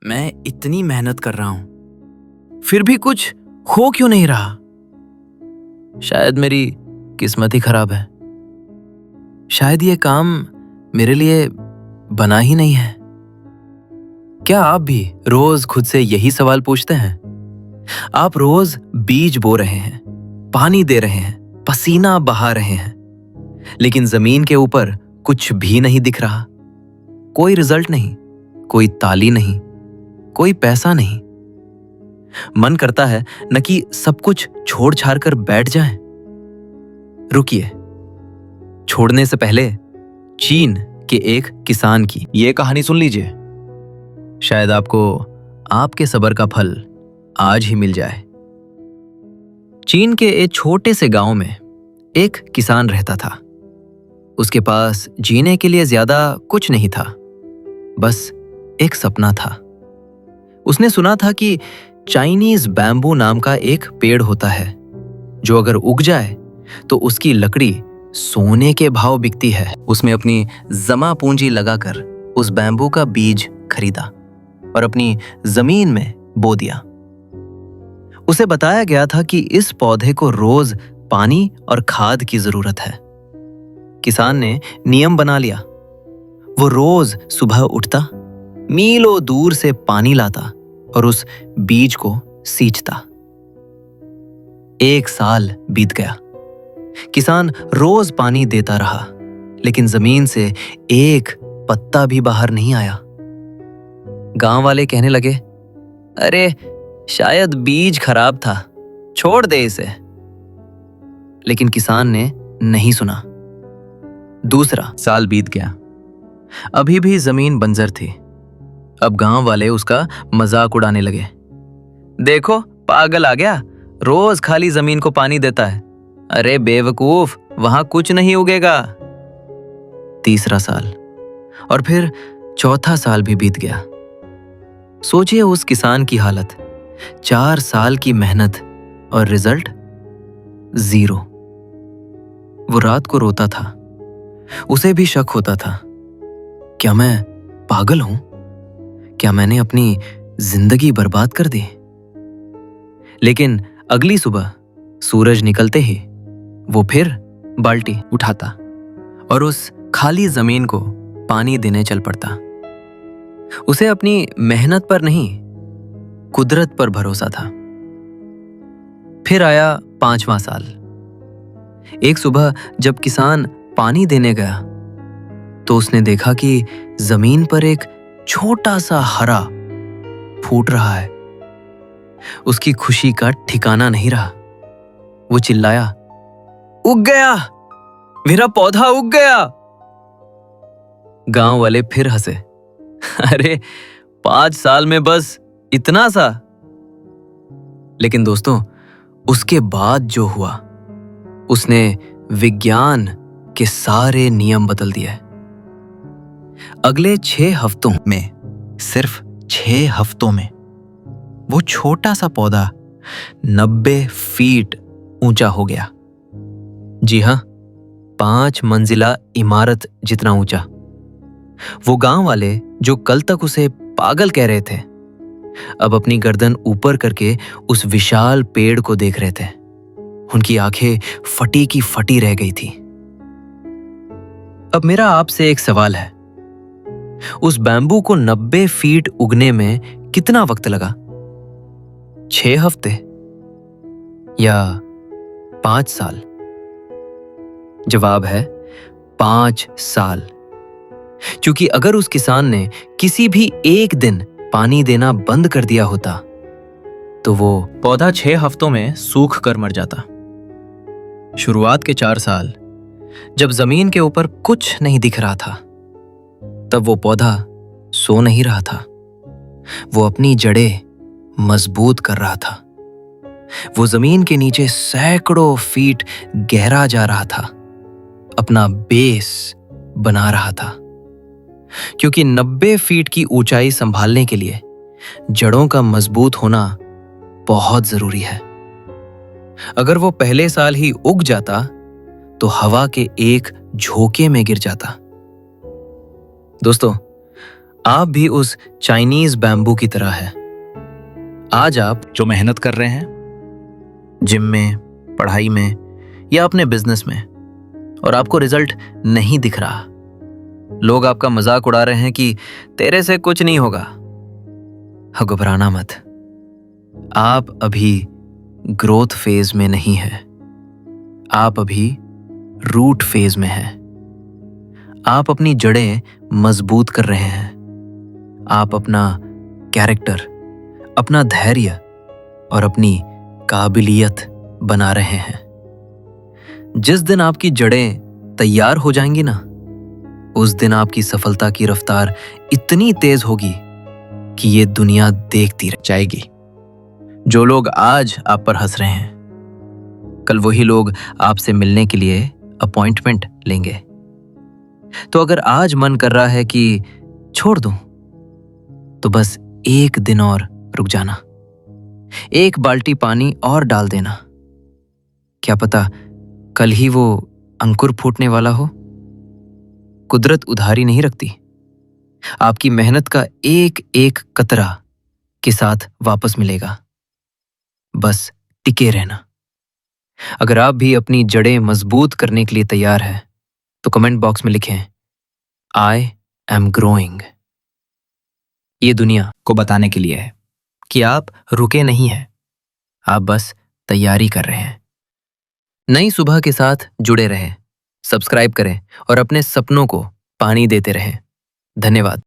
मैं इतनी मेहनत कर रहा हूं, फिर भी कुछ हो क्यों नहीं रहा? शायद मेरी किस्मत ही खराब है। शायद ये काम मेरे लिए बना ही नहीं है। क्या आप भी रोज खुद से यही सवाल पूछते हैं? आप रोज बीज बो रहे हैं, पानी दे रहे हैं, पसीना बहा रहे हैं, लेकिन जमीन के ऊपर कुछ भी नहीं दिख रहा। कोई रिजल्ट नहीं, कोई ताली नहीं, कोई पैसा नहीं। मन करता है न कि सब कुछ छोड़ छाड़ कर बैठ जाएं। रुकिए, छोड़ने से पहले चीन के एक किसान की ये कहानी सुन लीजिए। शायद आपको आपके सब्र का फल आज ही मिल जाए। चीन के एक छोटे से गांव में एक किसान रहता था। उसके पास जीने के लिए ज्यादा कुछ नहीं था, बस एक सपना था। उसने सुना था कि चाइनीज बैम्बू नाम का एक पेड़ होता है जो अगर उग जाए तो उसकी लकड़ी सोने के भाव बिकती है। उसमें अपनी जमा पूंजी लगाकर उस बैम्बू का बीज खरीदा और अपनी जमीन में बो दिया। उसे बताया गया था कि इस पौधे को रोज पानी और खाद की जरूरत है। किसान ने नियम बना लिया। वो रोज सुबह उठता, मीलों दूर से पानी लाता और उस बीज को सींचता। 1 साल बीत गया। किसान रोज पानी देता रहा, लेकिन जमीन से एक पत्ता भी बाहर नहीं आया। गांव वाले कहने लगे, अरे शायद बीज खराब था, छोड़ दे इसे। लेकिन किसान ने नहीं सुना। 2 साल बीत गया। अभी भी जमीन बंजर थी। अब गांव वाले उसका मजाक उड़ाने लगे। देखो, पागल आ गया, रोज खाली जमीन को पानी देता है। अरे बेवकूफ, वहां कुछ नहीं उगेगा। 3 साल और फिर 4 साल भी बीत गया। सोचिए उस किसान की हालत। 4 साल की मेहनत और रिजल्ट 0। वो रात को रोता था। उसे भी शक होता था, क्या मैं पागल हूं? क्या मैंने अपनी जिंदगी बर्बाद कर दी? लेकिन अगली सुबह सूरज निकलते ही वो फिर बाल्टी उठाता और उस खाली जमीन को पानी देने चल पड़ता। उसे अपनी मेहनत पर नहीं, कुदरत पर भरोसा था। फिर आया 5वां साल। एक सुबह जब किसान पानी देने गया तो उसने देखा कि जमीन पर एक छोटा सा हरा फूट रहा है। उसकी खुशी का ठिकाना नहीं रहा। वो चिल्लाया, उग गया, मेरा पौधा उग गया। गांव वाले फिर हंसे। अरे 5 साल में बस इतना सा। लेकिन दोस्तों, उसके बाद जो हुआ, उसने विज्ञान के सारे नियम बदल दिए। अगले 6 हफ्तों में, सिर्फ 6 हफ्तों में, वो छोटा सा पौधा 90 फीट ऊंचा हो गया। जी हां, 5 मंजिला इमारत जितना ऊंचा। वो गांव वाले जो कल तक उसे पागल कह रहे थे, अब अपनी गर्दन ऊपर करके उस विशाल पेड़ को देख रहे थे। उनकी आंखें फटी की फटी रह गई थी। अब मेरा आपसे एक सवाल है, उस बैम्बू को 90 फीट उगने में कितना वक्त लगा? 6 हफ्ते या 5 साल? जवाब है 5 साल। क्योंकि अगर उस किसान ने किसी भी एक दिन पानी देना बंद कर दिया होता तो वो पौधा 6 हफ्तों में सूख कर मर जाता। शुरुआत के 4 साल जब जमीन के ऊपर कुछ नहीं दिख रहा था, तब वो पौधा सो नहीं रहा था। वो अपनी जड़ें मजबूत कर रहा था। वो जमीन के नीचे सैकड़ों फीट गहरा जा रहा था, अपना बेस बना रहा था। क्योंकि 90 फीट की ऊंचाई संभालने के लिए जड़ों का मजबूत होना बहुत जरूरी है। अगर वो पहले साल ही उग जाता तो हवा के एक झोंके में गिर जाता। दोस्तों, आप भी उस चाइनीज बैम्बू की तरह है। आज आप जो मेहनत कर रहे हैं, जिम में, पढ़ाई में या अपने बिजनेस में, और आपको रिजल्ट नहीं दिख रहा। लोग आपका मजाक उड़ा रहे हैं कि तेरे से कुछ नहीं होगा। घबराना मत, आप अभी ग्रोथ फेज में नहीं है, आप अभी रूट फेज में हैं। आप अपनी जड़ें मजबूत कर रहे हैं। आप अपना कैरेक्टर, अपना धैर्य और अपनी काबिलियत बना रहे हैं। जिस दिन आपकी जड़ें तैयार हो जाएंगी ना, उस दिन आपकी सफलता की रफ्तार इतनी तेज होगी कि ये दुनिया देखती रह जाएगी। जो लोग आज आप पर हंस रहे हैं, कल वही लोग आपसे मिलने के लिए अपॉइंटमेंट लेंगे। तो अगर आज मन कर रहा है कि छोड़ दूं, तो बस एक दिन और रुक जाना, एक बाल्टी पानी और डाल देना। क्या पता कल ही वो अंकुर फूटने वाला हो। कुदरत उधारी नहीं रखती। आपकी मेहनत का एक एक कतरा के साथ वापस मिलेगा। बस टिके रहना। अगर आप भी अपनी जड़ें मजबूत करने के लिए तैयार हैं, तो कमेंट बॉक्स में लिखें, आई एम ग्रोइंग। ये दुनिया को बताने के लिए है। कि आप रुके नहीं हैं, आप बस तैयारी कर रहे हैं। नई सुबह के साथ जुड़े रहें, सब्सक्राइब करें और अपने सपनों को पानी देते रहें। धन्यवाद।